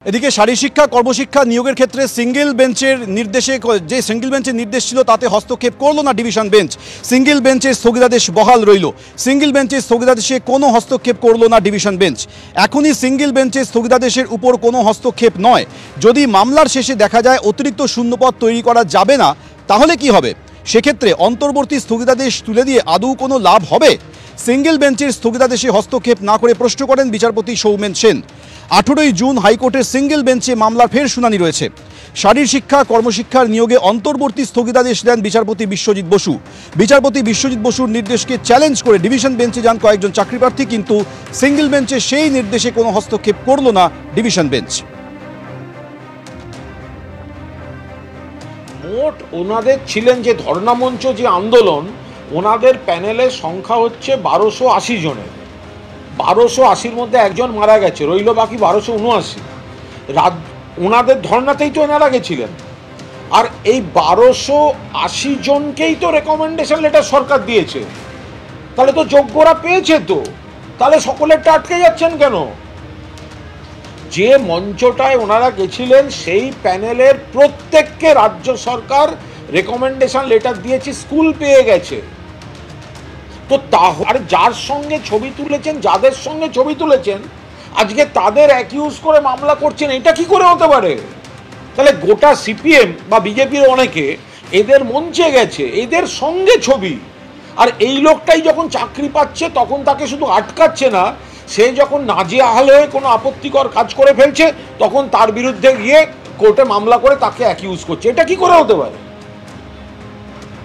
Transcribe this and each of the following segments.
এদিকে শারীরশিক্ষা কর্মশিক্ষা নিয়োগের ক্ষেত্রে সিঙ্গেল বেঞ্চের নির্দেশ ছিল তাতে হস্তক্ষেপ করলো না ডিভিশন বেঞ্চ। সিঙ্গেল বেঞ্চের স্থগিতাদেশ বহাল রইল। সিঙ্গেল বেঞ্চের স্থগিতাদেশে কোনো হস্তক্ষেপ করলো না ডিভিশন বেঞ্চ। এখনই সিঙ্গেল বেঞ্চের স্থগিতাদেশের উপর কোনো হস্তক্ষেপ নয়। যদি মামলার শেষে দেখা যায় অতিরিক্ত শূন্যপদ তৈরি করা যাবে না, তাহলে কি হবে? সেক্ষেত্রে অন্তর্বর্তী স্থগিতাদেশ তুলে দিয়ে আদৌ কোনো লাভ হবে? সিঙ্গেল বেঞ্চের স্থগিতাদেশে হস্তক্ষেপ না করে প্রশ্ন করেন বিচারপতি সৌমেন সেন। 18ই জুন হাইকোর্টের সিঙ্গেল বেঞ্চে মামলার ফের শুনানি রয়েছে। শারীরশিক্ষা কর্মশিক্ষার নিয়োগে অন্তর্বর্তী স্থগিতাদেশ দেন বিচারপতি বিশ্বজিৎ বসু। বিচারপতি বিশ্বজিৎ বসুর নির্দেশকে চ্যালেঞ্জ করে ডিভিশন বেঞ্চে যান কয়েকজন চাকরিপ্রার্থী, কিন্তু সিঙ্গেল বেঞ্চে সেই নির্দেশে কোনো হস্তক্ষেপ করল না ডিভিশন বেঞ্চ। মোট ওনাদের ছিলেন যে ধর্ণা মঞ্চ যে আন্দোলন, ওনাদের প্যানেলের সংখ্যা হচ্ছে 1280 জনের। 1280-র মধ্যে একজন মারা গেছে, রইল বাকি 1279। ওনাদের ধর্ণাতেই তো এনারা গেছিলেন। আর এই 1280 জনকেই তো রেকমেন্ডেশন লেটার সরকার দিয়েছে, তাহলে তো যোগ্যরা পেয়েছে। তো তাহলে সকলেরটা আটকে যাচ্ছেন কেন? যে মঞ্চটায় ওনারা গেছিলেন সেই প্যানেলের প্রত্যেককে রাজ্য সরকার রেকমেন্ডেশন লেটার দিয়েছে, স্কুল পেয়ে গেছে। তো আর যার সঙ্গে ছবি তুলেছেন, যাদের সঙ্গে ছবি তুলেছেন, আজকে তাদের অ্যাকিউজ করে মামলা করছেন, এটা কি করে হতে পারে? তাহলে গোটা সিপিএম বা বিজেপির অনেকে এদের মঞ্চে গেছে, এদের সঙ্গে ছবি। আর এই লোকটাই যখন চাকরি পাচ্ছে তখন তাকে শুধু আটকাচ্ছে না, সে যখন নাজেহাল হয়ে কোনো আপত্তিকর কাজ করে ফেলছে তখন তার বিরুদ্ধে গিয়ে কোর্টে মামলা করে তাকে অ্যাকিউজ করছে। এটা কি করে হতে পারে?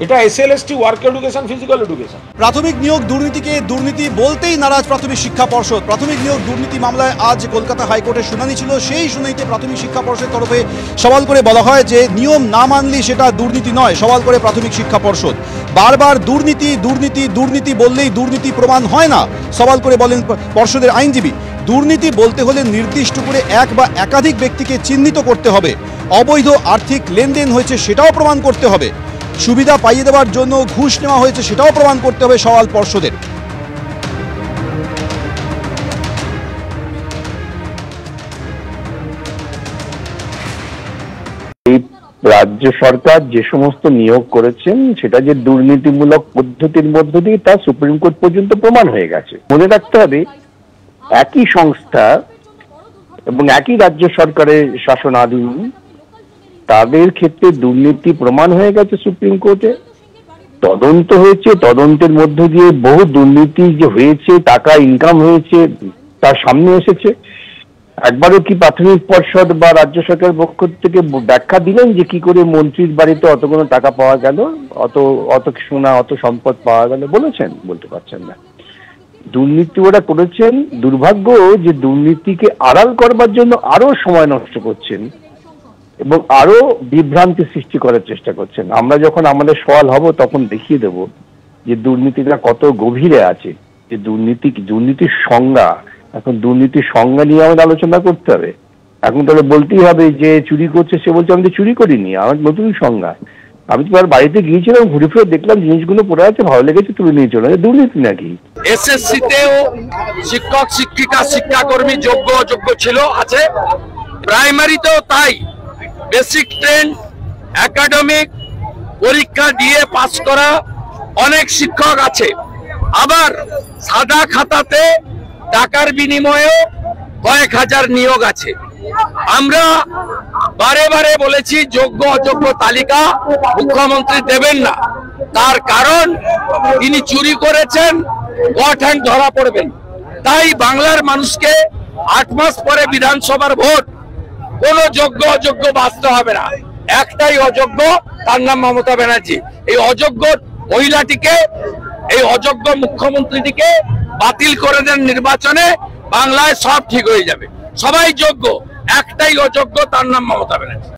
এটা SLST work education, physical education. প্রাথমিক নিয়োগ দুর্নীতিকে দুর্নীতি বলতেই নারাজ প্রাথমিক শিক্ষা পর্ষদ। প্রাথমিক নিয়োগ দুর্নীতি মামলায় আজ কলকাতা হাইকোর্টের শুনানি ছিল। সেই শুনানিতে প্রাথমিক শিক্ষা পর্ষদের তরফে সওয়াল করে বলা হয় যে নিয়ম না মানলে সেটা দুর্নীতি নয়। সওয়াল করে প্রাথমিক শিক্ষা পর্ষদ বারবার দুর্নীতি দুর্নীতি দুর্নীতি বললেই দুর্নীতি প্রমাণ হয় না। সওয়াল করে বলেন পর্ষদের আইনজীবী, দুর্নীতি বলতে হলে নির্দিষ্ট করে এক বা একাধিক ব্যক্তিকে চিহ্নিত করতে হবে। অবৈধ আর্থিক লেনদেন হয়েছে সেটাও প্রমাণ করতে হবে। সুবিধা পাইয়ে দেওয়ার জন্য ঘুষ নেওয়া হয়েছে সেটাও প্রমাণ করতে হবে সওয়াল পর্ষদের। রাজ্য সরকার যে সমস্ত নিয়োগ করেছেন সেটা যে দুর্নীতিমূলক পদ্ধতির মধ্য দিয়ে তা সুপ্রিম কোর্ট পর্যন্ত প্রমাণ হয়ে গেছে। মনে রাখতে হবে, একই সংস্থা এবং একই রাজ্য সরকারের শাসনাধীন, তাদের ক্ষেত্রে দুর্নীতি প্রমাণ হয়ে গেছে সুপ্রিম কোর্টে। তদন্ত হয়েছে, তদন্তের মধ্য দিয়ে বহু দুর্নীতি যে হয়েছে, টাকা ইনকাম হয়েছে তার সামনে এসেছে। একবারও কি প্রাথমিক পর্ষদ বা রাজ্য সরকারের পক্ষ থেকে ব্যাখ্যা দিলেন যে কি করে মন্ত্রীর বাড়িতে অতগুলো টাকা পাওয়া গেল, অত সোনা, অত সম্পদ পাওয়া গেল? বলেছেন? বলতে পারছেন না। দুর্নীতি ওরা করেছেন। দুর্ভাগ্য যে দুর্নীতিকে আড়াল করবার জন্য আরো সময় নষ্ট করছেন এবং আরো বিভ্রান্তি সৃষ্টি করার চেষ্টা করছেন। আমরা যখন আমাদের সওয়াল হব তখন দেখিয়ে দেব যে দুর্নীতিটা কত গভীরে আছে, যে দুর্নীতির সংজ্ঞা। এখন দুর্নীতির সংজ্ঞা নিয়ে আমাদের আলোচনা করতে হবে। এখন তাহলে বলতেই হবে যে চুরি করছে, সে বলছে আমি তো চুরি করিনি, আমার নতুন সংজ্ঞা। আমি তো আর বাড়িতে গিয়েছিলাম, ঘুরে ফিরে দেখলাম জিনিসগুলো পড়ে আছে, ভালো লেগেছে, তুলে নিয়ে চলে। দুর্নীতি নাকি? এসএসসিতেও শিক্ষক শিক্ষিকা শিক্ষাকর্মী যোগ্য অযোগ্য ছিল, আছে। প্রাইমারিতেও তাই। বেসিক ট্রেন্ড একাডেমিক পরীক্ষা দিয়ে পাস করা অনেক শিক্ষক আছে। আবার সাদা খাতাতে টাকার বিনিময়েও কয়েক হাজার নিয়োগ আছে। আমরা বারে বারে বলেছি যোগ্য অযোগ্য তালিকা মুখ্যমন্ত্রী দেবেন না, তার কারণ তিনি চুরি করেছেন, গট হ্যান্ড ধরা পড়বেন। তাই বাংলার মানুষকে 8 মাস পরে বিধানসভার ভোট, কোন যোগ্য অযোগ্য বাঁচতে হবে না। একটাই অযোগ্য, তার নাম মমতা ব্যানার্জি। এই অযোগ্য মহিলাটিকে, এই অযোগ্য মুখ্যমন্ত্রীটিকে বাতিল করে দেন নির্বাচনে, বাংলায় সব ঠিক হয়ে যাবে। সবাই যোগ্য, একটাই অযোগ্য, তার নাম মমতা ব্যানার্জি।